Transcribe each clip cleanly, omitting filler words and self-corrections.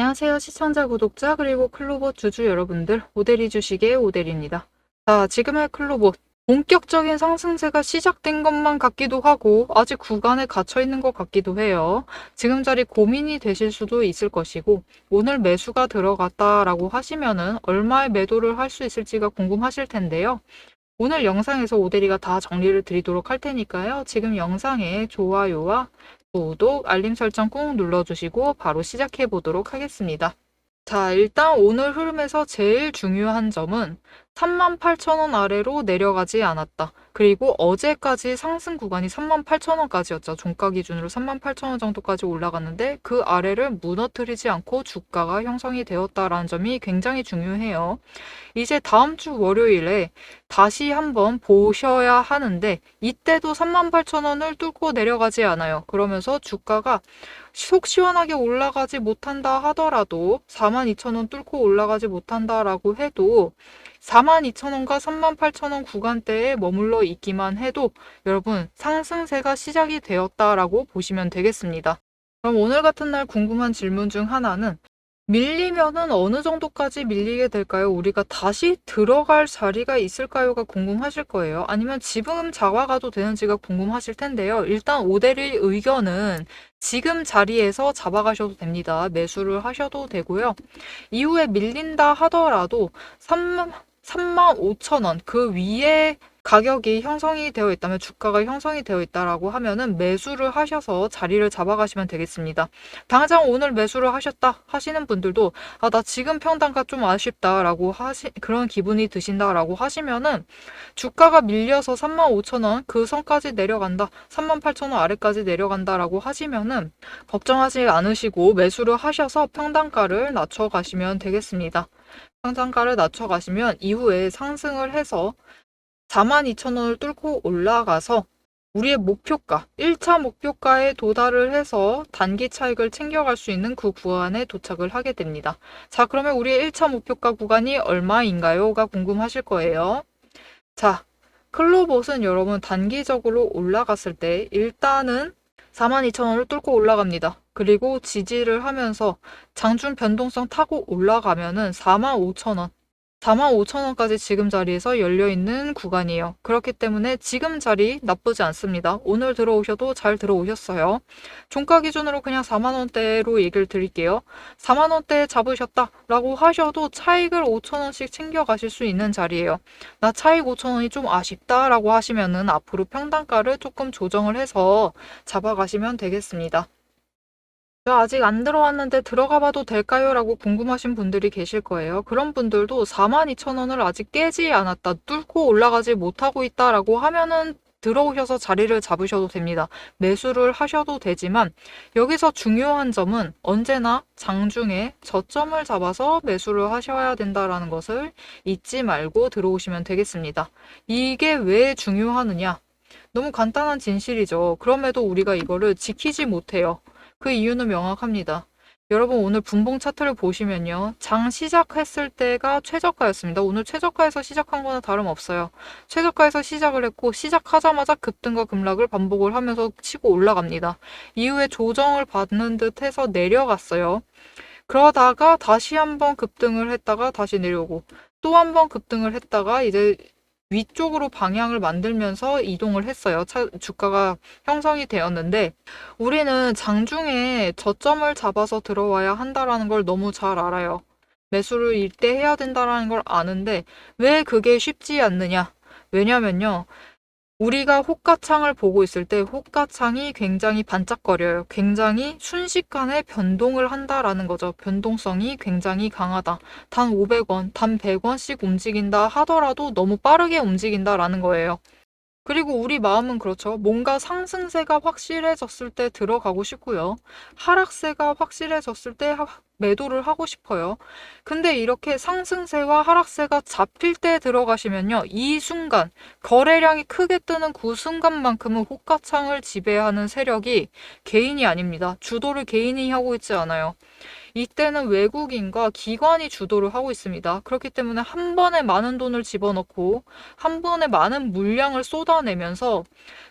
안녕하세요. 시청자, 구독자, 그리고 클로봇 주주 여러분들. 오데리 주식의 오데리입니다. 자, 지금의 클로봇. 본격적인 상승세가 시작된 것만 같기도 하고 아직 구간에 갇혀 있는 것 같기도 해요. 지금 자리 고민이 되실 수도 있을 것이고 오늘 매수가 들어갔다라고 하시면은 얼마의 매도를 할 수 있을지가 궁금하실 텐데요. 오늘 영상에서 오데리가 다 정리를 드리도록 할 테니까요. 지금 영상에 좋아요와 구독, 알림 설정 꾹 눌러주시고 바로 시작해 보도록 하겠습니다. 자, 일단 오늘 흐름에서 제일 중요한 점은 38,000원 아래로 내려가지 않았다. 그리고 어제까지 상승 구간이 38,000원까지였죠. 종가 기준으로 38,000원 정도까지 올라갔는데 그 아래를 무너뜨리지 않고 주가가 형성이 되었다라는 점이 굉장히 중요해요. 이제 다음 주 월요일에 다시 한번 보셔야 하는데 이때도 38,000원을 뚫고 내려가지 않아요. 그러면서 주가가 속 시원하게 올라가지 못한다 하더라도 42,000원 뚫고 올라가지 못한다라고 해도 42,000원과 38,000원 구간대에 머물러 있기만 해도 여러분 상승세가 시작이 되었다라고 보시면 되겠습니다. 그럼 오늘 같은 날 궁금한 질문 중 하나는 밀리면은 어느 정도까지 밀리게 될까요? 우리가 다시 들어갈 자리가 있을까요?가 궁금하실 거예요. 아니면 지금 잡아가도 되는지가 궁금하실 텐데요. 일단 오데리 의견은 지금 자리에서 잡아가셔도 됩니다. 매수를 하셔도 되고요. 이후에 밀린다 하더라도 35,000원 그 위에 가격이 형성이 되어 있다면 주가가 형성이 되어 있다라고 하면은 매수를 하셔서 자리를 잡아가시면 되겠습니다. 당장 오늘 매수를 하셨다 하시는 분들도 나 지금 평단가 좀 아쉽다라고 그런 기분이 드신다라고 하시면은 주가가 밀려서 35,000원 그 선까지 내려간다 38,000원 아래까지 내려간다라고 하시면은 걱정하지 않으시고 매수를 하셔서 평단가를 낮춰가시면 되겠습니다. 평단가를 낮춰가시면 이후에 상승을 해서 42,000원을 뚫고 올라가서 우리의 목표가, 1차 목표가에 도달을 해서 단기 차익을 챙겨갈 수 있는 그 구간에 도착을 하게 됩니다. 자, 그러면 우리의 1차 목표가 구간이 얼마인가요?가 궁금하실 거예요. 자, 클로봇은 여러분 단기적으로 올라갔을 때 일단은 42,000원을 뚫고 올라갑니다. 그리고 지지를 하면서 장중 변동성 타고 올라가면은 45,000원, 45,000원까지 지금 자리에서 열려있는 구간이에요. 그렇기 때문에 지금 자리 나쁘지 않습니다. 오늘 들어오셔도 잘 들어오셨어요. 종가 기준으로 그냥 4만원대로 얘기를 드릴게요. 4만원대 잡으셨다라고 하셔도 차익을 5,000원씩 챙겨가실 수 있는 자리예요. 나 차익 5,000원이 좀 아쉽다라고 하시면은 앞으로 평단가를 조금 조정을 해서 잡아가시면 되겠습니다. 아직 안 들어왔는데 들어가 봐도 될까요? 라고 궁금하신 분들이 계실 거예요. 그런 분들도 42,000원을 아직 깨지 않았다, 뚫고 올라가지 못하고 있다라고 하면은 들어오셔서 자리를 잡으셔도 됩니다. 매수를 하셔도 되지만 여기서 중요한 점은 언제나 장중에 저점을 잡아서 매수를 하셔야 된다라는 것을 잊지 말고 들어오시면 되겠습니다. 이게 왜 중요하느냐? 너무 간단한 진실이죠. 그럼에도 우리가 이거를 지키지 못해요. 그 이유는 명확합니다. 여러분 오늘 분봉 차트를 보시면요. 장 시작했을 때가 최저가였습니다. 오늘 최저가에서 시작한 거는 다름없어요. 최저가에서 시작을 했고 시작하자마자 급등과 급락을 반복을 하면서 치고 올라갑니다. 이후에 조정을 받는 듯 해서 내려갔어요. 그러다가 다시 한번 급등을 했다가 다시 내려오고 또 한번 급등을 했다가 이제 위쪽으로 방향을 만들면서 이동을 했어요. 주가가 형성이 되었는데 우리는 장중에 저점을 잡아서 들어와야 한다라는 걸 너무 잘 알아요. 매수를 이때 해야 된다라는 걸 아는데 왜 그게 쉽지 않느냐? 왜냐면요. 우리가 호가창을 보고 있을 때 호가창이 굉장히 반짝거려요. 굉장히 순식간에 변동을 한다라는 거죠. 변동성이 굉장히 강하다. 단 500원, 단 100원씩 움직인다 하더라도 너무 빠르게 움직인다라는 거예요. 그리고 우리 마음은 그렇죠. 뭔가 상승세가 확실해졌을 때 들어가고 싶고요. 하락세가 확실해졌을 때 매도를 하고 싶어요. 근데 이렇게 상승세와 하락세가 잡힐 때 들어가시면요. 이 순간, 거래량이 크게 뜨는 그 순간만큼은 호가창을 지배하는 세력이 개인이 아닙니다. 주도를 개인이 하고 있지 않아요. 이때는 외국인과 기관이 주도를 하고 있습니다. 그렇기 때문에 한 번에 많은 돈을 집어넣고 한 번에 많은 물량을 쏟아내면서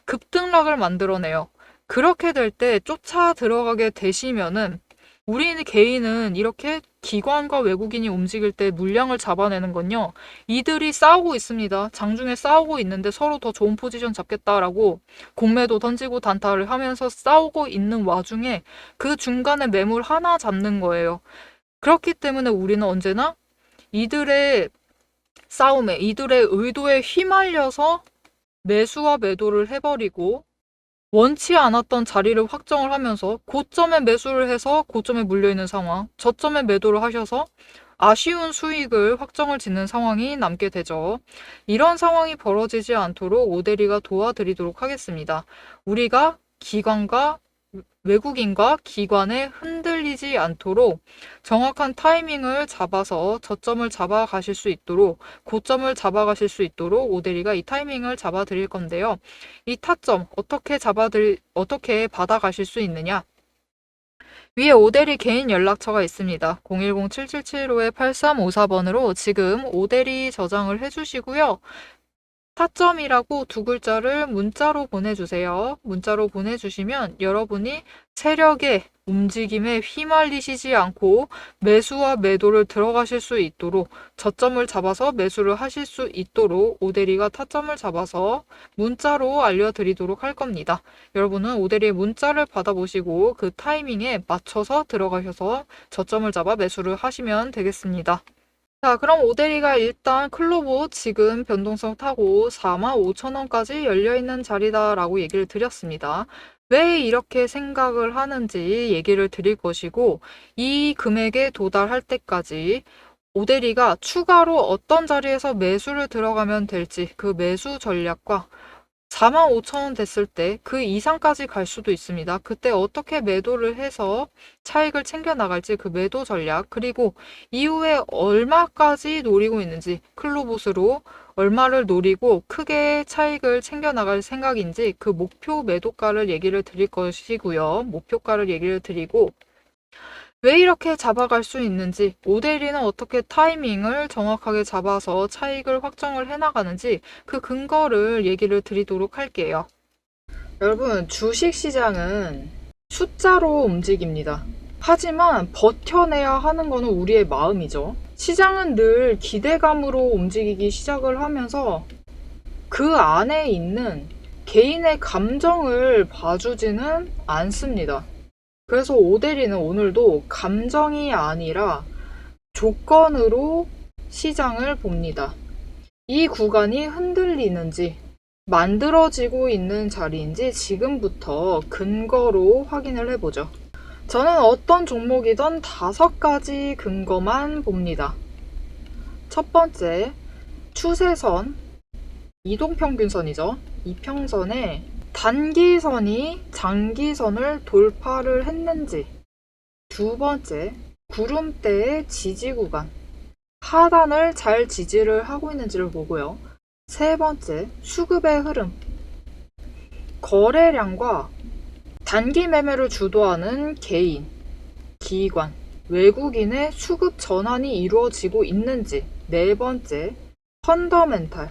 급등락을 만들어내요. 그렇게 될 때 쫓아 들어가게 되시면은 우리 개인은 이렇게 기관과 외국인이 움직일 때 물량을 잡아내는 건요. 이들이 싸우고 있습니다. 장중에 싸우고 있는데 서로 더 좋은 포지션 잡겠다라고 공매도 던지고 단타를 하면서 싸우고 있는 와중에 그 중간에 매물 하나 잡는 거예요. 그렇기 때문에 우리는 언제나 이들의 싸움에, 이들의 의도에 휘말려서 매수와 매도를 해버리고 원치 않았던 자리를 확정을 하면서 고점에 매수를 해서 고점에 물려있는 상황, 저점에 매도를 하셔서 아쉬운 수익을 확정을 짓는 상황이 남게 되죠. 이런 상황이 벌어지지 않도록 오대리가 도와드리도록 하겠습니다. 우리가 기관과 외국인과 기관에 흔들리지 않도록 정확한 타이밍을 잡아서 저점을 잡아가실 수 있도록, 고점을 잡아가실 수 있도록 오대리가 이 타이밍을 잡아 드릴 건데요. 이 타점 어떻게 받아가실 수 있느냐? 위에 오대리 개인 연락처가 있습니다. 010-7775-8354번으로 지금 오대리 저장을 해주시고요. 타점이라고 두 글자를 문자로 보내주세요. 문자로 보내주시면 여러분이 세력의 움직임에 휘말리시지 않고 매수와 매도를 들어가실 수 있도록 저점을 잡아서 매수를 하실 수 있도록 오대리가 타점을 잡아서 문자로 알려드리도록 할 겁니다. 여러분은 오대리의 문자를 받아보시고 그 타이밍에 맞춰서 들어가셔서 저점을 잡아 매수를 하시면 되겠습니다. 자, 그럼 오대리가 일단 클로버 지금 변동성 타고 45,000원까지 열려있는 자리다라고 얘기를 드렸습니다. 왜 이렇게 생각을 하는지 얘기를 드릴 것이고, 이 금액에 도달할 때까지 오대리가 추가로 어떤 자리에서 매수를 들어가면 될지 그 매수 전략과 45,000원 됐을 때 그 이상까지 갈 수도 있습니다. 그때 어떻게 매도를 해서 차익을 챙겨 나갈지 그 매도 전략, 그리고 이후에 얼마까지 노리고 있는지, 클로봇으로 얼마를 노리고 크게 차익을 챙겨 나갈 생각인지 그 목표 매도가를 얘기를 드릴 것이고요. 목표가를 얘기를 드리고, 왜 이렇게 잡아갈 수 있는지, 오대리는 어떻게 타이밍을 정확하게 잡아서 차익을 확정을 해나가는지 그 근거를 얘기를 드리도록 할게요. 여러분, 주식시장은 숫자로 움직입니다. 하지만 버텨내야 하는 것은 우리의 마음이죠. 시장은 늘 기대감으로 움직이기 시작을 하면서 그 안에 있는 개인의 감정을 봐주지는 않습니다. 그래서 오대리는 오늘도 감정이 아니라 조건으로 시장을 봅니다. 이 구간이 흔들리는지 만들어지고 있는 자리인지 지금부터 근거로 확인을 해보죠. 저는 어떤 종목이든 5가지 근거만 봅니다. 첫 번째, 추세선, 이동평균선이죠. 이평선에 단기선이 장기선을 돌파를 했는지, 두 번째, 구름대의 지지 구간, 하단을 잘 지지를 하고 있는지를 보고요. 세 번째, 수급의 흐름, 거래량과 단기 매매를 주도하는 개인, 기관, 외국인의 수급 전환이 이루어지고 있는지. 네 번째, 펀더멘탈,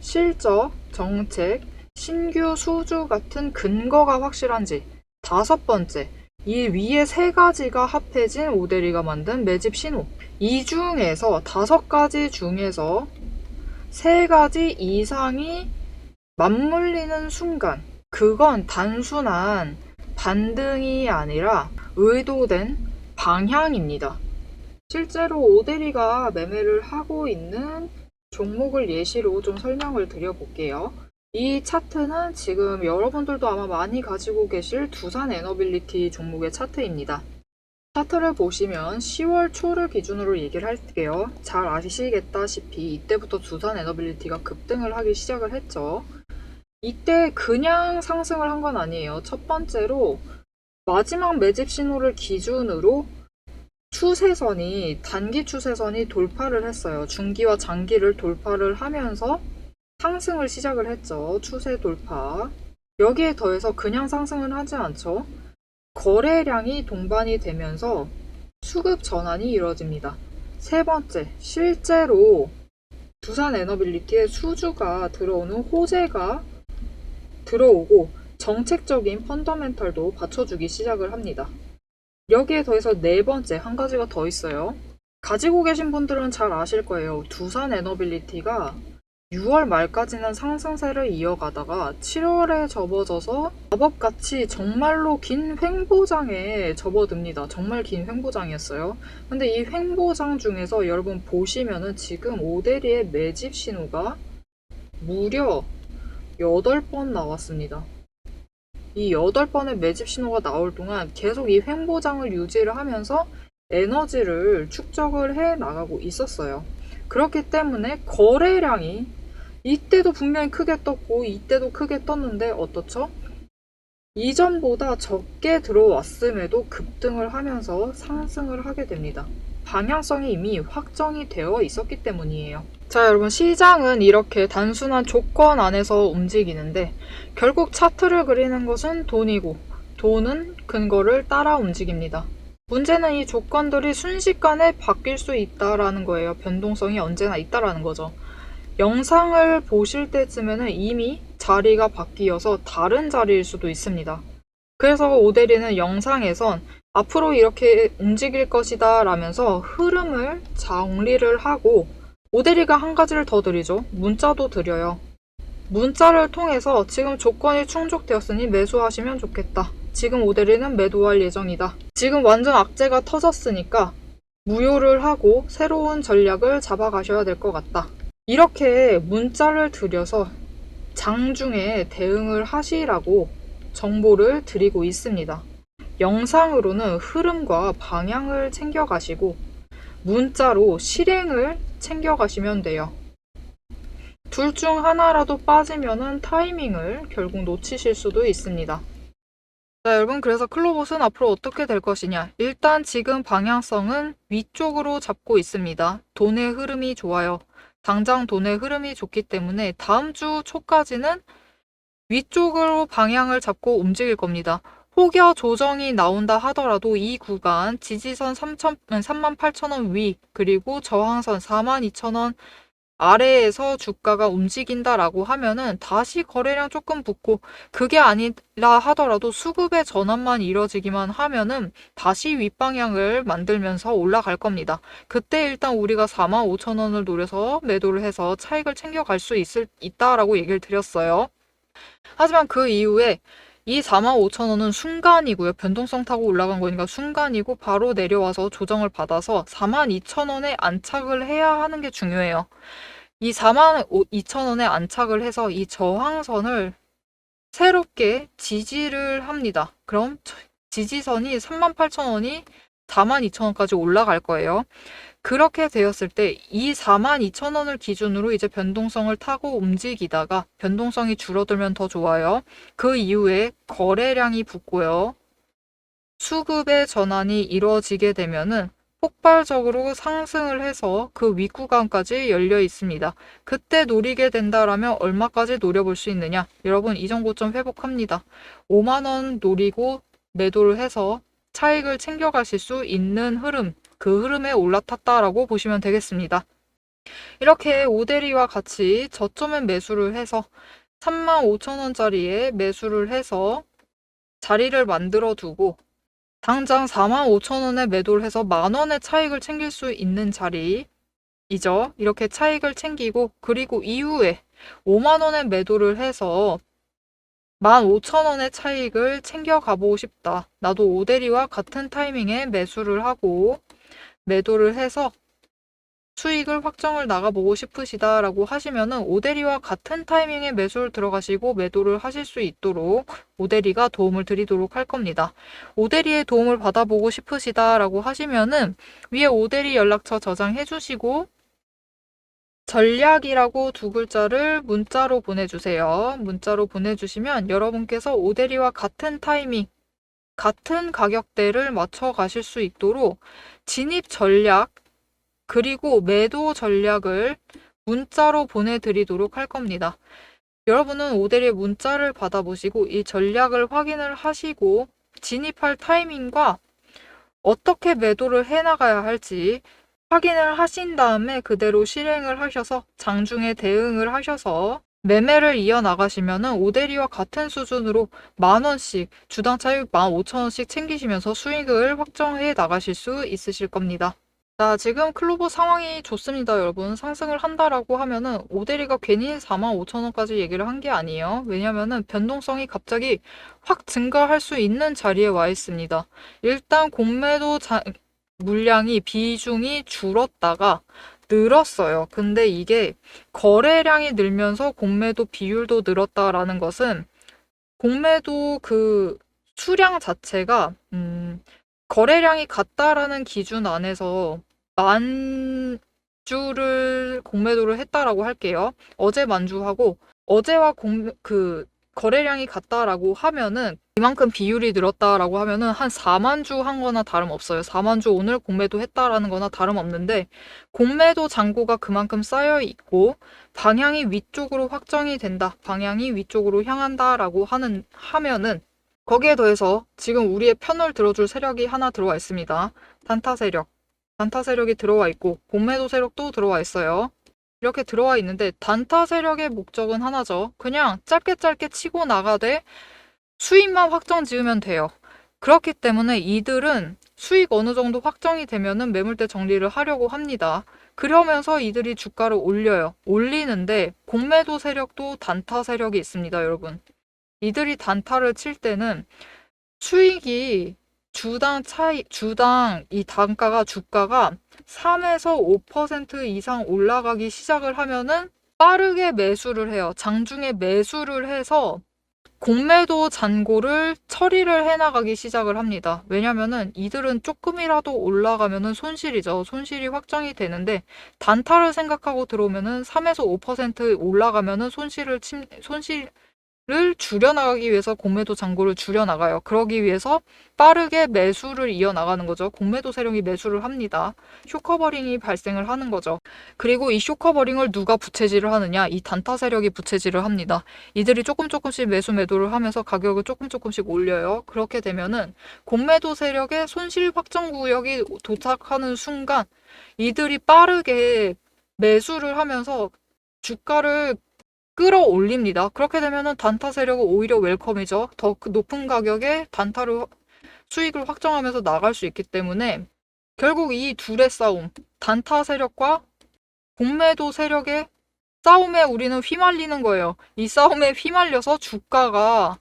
실적, 정책, 신규 수주 같은 근거가 확실한지. 다섯 번째, 이 위에 3가지가 합해진 오대리가 만든 매집 신호. 이 중에서 5가지 중에서 3가지 이상이 맞물리는 순간, 그건 단순한 반등이 아니라 의도된 방향입니다. 실제로 오대리가 매매를 하고 있는 종목을 예시로 좀 설명을 드려볼게요. 이 차트는 지금 여러분들도 아마 많이 가지고 계실 두산 에너빌리티 종목의 차트입니다. 차트를 보시면 10월 초를 기준으로 얘기를 할게요. 잘 아시겠다시피 이때부터 두산 에너빌리티가 급등을 하기 시작을 했죠. 이때 그냥 상승을 한 건 아니에요. 첫 번째로 마지막 매집 신호를 기준으로 추세선이, 단기 추세선이 돌파를 했어요. 중기와 장기를 돌파를 하면서 상승을 시작을 했죠. 추세 돌파. 여기에 더해서 그냥 상승을 하지 않죠. 거래량이 동반이 되면서 수급 전환이 이루어집니다. 세 번째, 실제로 두산 에너빌리티의 수주가 들어오는 호재가 들어오고 정책적인 펀더멘털도 받쳐주기 시작을 합니다. 여기에 더해서 네 번째 한 가지가 더 있어요. 가지고 계신 분들은 잘 아실 거예요. 두산 에너빌리티가 6월 말까지는 상승세를 이어가다가 7월에 접어져서 마법같이 정말로 긴 횡보장에 접어듭니다. 정말 긴 횡보장이었어요. 근데 이 횡보장 중에서 여러분 보시면은 지금 오데리의 매집 신호가 무려 8번 나왔습니다. 이 8번의 매집 신호가 나올 동안 계속 이 횡보장을 유지를 하면서 에너지를 축적을 해 나가고 있었어요. 그렇기 때문에 거래량이 이때도 분명히 크게 떴고 이때도 크게 떴는데 어떻죠? 이전보다 적게 들어왔음에도 급등을 하면서 상승을 하게 됩니다. 방향성이 이미 확정이 되어 있었기 때문이에요. 자, 여러분, 시장은 이렇게 단순한 조건 안에서 움직이는데 결국 차트를 그리는 것은 돈이고 돈은 근거를 따라 움직입니다. 문제는 이 조건들이 순식간에 바뀔 수 있다라는 거예요. 변동성이 언제나 있다라는 거죠. 영상을 보실 때쯤에는 이미 자리가 바뀌어서 다른 자리일 수도 있습니다. 그래서 오데리는 영상에선 앞으로 이렇게 움직일 것이다 라면서 흐름을 정리를 하고 오데리가 한 가지를 더 드리죠. 문자도 드려요. 문자를 통해서 지금 조건이 충족되었으니 매수하시면 좋겠다. 지금 오데리는 매도할 예정이다. 지금 완전 악재가 터졌으니까 무효를 하고 새로운 전략을 잡아가셔야 될 것 같다. 이렇게 문자를 드려서 장중에 대응을 하시라고 정보를 드리고 있습니다. 영상으로는 흐름과 방향을 챙겨가시고 문자로 실행을 챙겨가시면 돼요. 둘 중 하나라도 빠지면은 타이밍을 결국 놓치실 수도 있습니다. 자, 여러분, 그래서 클로봇은 앞으로 어떻게 될 것이냐? 일단 지금 방향성은 위쪽으로 잡고 있습니다. 돈의 흐름이 좋아요. 당장 돈의 흐름이 좋기 때문에 다음 주 초까지는 위쪽으로 방향을 잡고 움직일 겁니다. 혹여 조정이 나온다 하더라도 이 구간 지지선 38,000원 위 그리고 저항선 42,000원 아래에서 주가가 움직인다라고 하면은 다시 거래량 조금 붙고 그게 아니라 하더라도 수급의 전환만 이뤄지기만 하면은 다시 윗방향을 만들면서 올라갈 겁니다. 그때 일단 우리가 45,000원을 노려서 매도를 해서 차익을 챙겨갈 수 있다라고 얘기를 드렸어요. 하지만 그 이후에 이 45,000원은 순간이고요. 변동성 타고 올라간 거니까 순간이고 바로 내려와서 조정을 받아서 42,000원에 안착을 해야 하는 게 중요해요. 이 42,000원에 안착을 해서 이 저항선을 새롭게 지지를 합니다. 그럼 지지선이 38,000원이 42,000원까지 올라갈 거예요. 그렇게 되었을 때 이 42,000원을 기준으로 이제 변동성을 타고 움직이다가 변동성이 줄어들면 더 좋아요. 그 이후에 거래량이 붙고요. 수급의 전환이 이루어지게 되면은 폭발적으로 상승을 해서 그 윗구간까지 열려 있습니다. 그때 노리게 된다라면 얼마까지 노려볼 수 있느냐? 여러분, 이전 고점 회복합니다. 5만원 노리고 매도를 해서 차익을 챙겨가실 수 있는 흐름, 그 흐름에 올라탔다라고 보시면 되겠습니다. 이렇게 오데리와 같이 저점에 매수를 해서 35,000원짜리에 매수를 해서 자리를 만들어 두고 당장 45,000원에 매도를 해서 만원의 차익을 챙길 수 있는 자리이죠. 이렇게 차익을 챙기고 그리고 이후에 5만원에 매도를 해서 15,000원의 차익을 챙겨가보고 싶다. 나도 오데리와 같은 타이밍에 매수를 하고 매도를 해서 수익을 확정을 나가보고 싶으시다라고 하시면은 오데리와 같은 타이밍에 매수를 들어가시고 매도를 하실 수 있도록 오데리가 도움을 드리도록 할 겁니다. 오데리의 도움을 받아보고 싶으시다라고 하시면은 위에 오데리 연락처 저장해 주시고 전략이라고 두 글자를 문자로 보내주세요. 문자로 보내주시면 여러분께서 오데리와 같은 타이밍, 같은 가격대를 맞춰 가실 수 있도록 진입 전략, 그리고 매도 전략을 문자로 보내드리도록 할 겁니다. 여러분은 오데리의 문자를 받아보시고 이 전략을 확인을 하시고 진입할 타이밍과 어떻게 매도를 해나가야 할지 확인을 하신 다음에 그대로 실행을 하셔서 장중에 대응을 하셔서 매매를 이어나가시면은 오데리와 같은 수준으로 10,000원씩, 주당 차익 15,000원씩 챙기시면서 수익을 확정해 나가실 수 있으실 겁니다. 자, 지금 클로버 상황이 좋습니다, 여러분. 상승을 한다라고 하면은 오데리가 괜히 45,000원까지 얘기를 한 게 아니에요. 왜냐면은 변동성이 갑자기 확 증가할 수 있는 자리에 와 있습니다. 일단 공매도 물량이 비중이 줄었다가 늘었어요. 근데 이게 거래량이 늘면서 공매도 비율도 늘었다라는 것은 공매도 그 수량 자체가 거래량이 같다라는 기준 안에서 10,000주를 공매도를 했다라고 할게요. 어제 만주하고 어제와 거래량이 같다라고 하면은 이만큼 비율이 늘었다라고 하면은 한 40,000주 한 거나 다름없어요. 40,000주 오늘 공매도 했다라는 거나 다름없는데 공매도 잔고가 그만큼 쌓여 있고 방향이 위쪽으로 확정이 된다. 방향이 위쪽으로 향한다라고 하면은 거기에 더해서 지금 우리의 편을 들어줄 세력이 하나 들어와 있습니다. 단타 세력. 단타 세력이 들어와 있고 공매도 세력도 들어와 있어요. 이렇게 들어와 있는데 단타 세력의 목적은 하나죠. 그냥 짧게 치고 나가되 수익만 확정 지으면 돼요. 그렇기 때문에 이들은 수익 어느 정도 확정이 되면은 매물대 정리를 하려고 합니다. 그러면서 이들이 주가를 올려요. 올리는데 공매도 세력도 단타 세력이 있습니다, 여러분. 이들이 단타를 칠 때는 수익이 주당 이 단가가 주가가 3에서 5% 이상 올라가기 시작을 하면은 빠르게 매수를 해요. 장중에 매수를 해서 공매도 잔고를 처리를 해나가기 시작을 합니다. 왜냐면은 이들은 조금이라도 올라가면은 손실이죠. 손실이 확정이 되는데 단타를 생각하고 들어오면은 3에서 5% 올라가면은 손실을 줄여나가기 위해서 공매도 잔고를 줄여나가요. 그러기 위해서 빠르게 매수를 이어나가는 거죠. 공매도 세력이 매수를 합니다. 쇼커버링이 발생을 하는 거죠. 그리고 이 쇼커버링을 누가 부채질을 하느냐? 이 단타 세력이 부채질을 합니다. 이들이 조금씩 매도를 하면서 가격을 조금씩 올려요. 그렇게 되면은 공매도 세력의 손실 확정 구역이 도착하는 순간 이들이 빠르게 매수를 하면서 주가를 끌어올립니다. 그렇게 되면은 단타 세력은 오히려 웰컴이죠. 더 높은 가격에 수익을 확정하면서 나갈 수 있기 때문에 결국 이 둘의 싸움, 단타 세력과 공매도 세력의 싸움에 우리는 휘말리는 거예요. 이 싸움에 휘말려서 주가가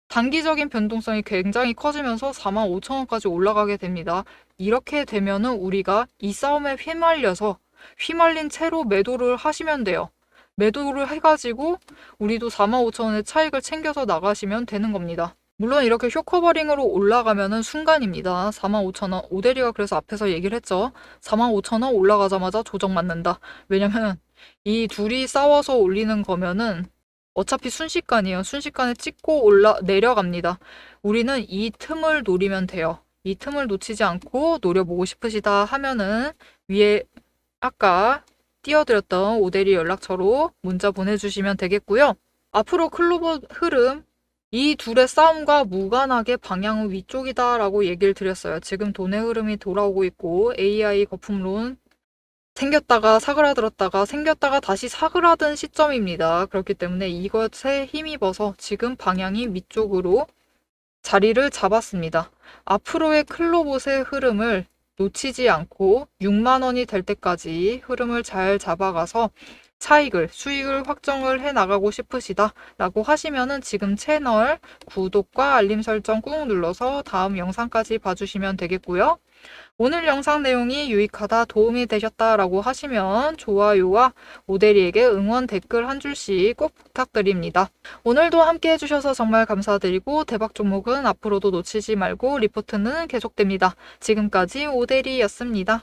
단기적인 변동성이 굉장히 커지면서 45,000원까지 올라가게 됩니다. 이렇게 되면은 우리가 이 싸움에 휘말린 채로 매도를 하시면 돼요. 매도를 해가지고 우리도 45,000원의 차익을 챙겨서 나가시면 되는 겁니다. 물론 이렇게 쇼커버링으로 올라가면은 순간입니다. 45,000원. 오데리가 그래서 앞에서 얘기를 했죠. 45,000원 올라가자마자 조정 맞는다. 왜냐면 이 둘이 싸워서 올리는 거면은 어차피 순식간이에요. 순식간에 찍고 내려갑니다. 우리는 이 틈을 노리면 돼요. 이 틈을 놓치지 않고 노려보고 싶으시다 하면은 위에 아까 띄워드렸던 오데리 연락처로 문자 보내주시면 되겠고요. 앞으로 클로버 흐름, 이 둘의 싸움과 무관하게 방향은 위쪽이다라고 얘기를 드렸어요. 지금 돈의 흐름이 돌아오고 있고 AI 거품론 생겼다가 사그라들었다가 생겼다가 다시 사그라든 시점입니다. 그렇기 때문에 이것에 힘입어서 지금 방향이 위쪽으로 자리를 잡았습니다. 앞으로의 클로봇의 흐름을 놓치지 않고 6만 원이 될 때까지 흐름을 잘 잡아가서 수익을 확정을 해 나가고 싶으시다 라고 하시면은 지금 채널 구독과 알림 설정 꾹 눌러서 다음 영상까지 봐주시면 되겠고요. 오늘 영상 내용이 유익하다, 도움이 되셨다라고 하시면 좋아요와 오데리에게 응원 댓글 한 줄씩 꼭 부탁드립니다. 오늘도 함께 해주셔서 정말 감사드리고 대박 종목은 앞으로도 놓치지 말고 리포트는 계속됩니다. 지금까지 오데리였습니다.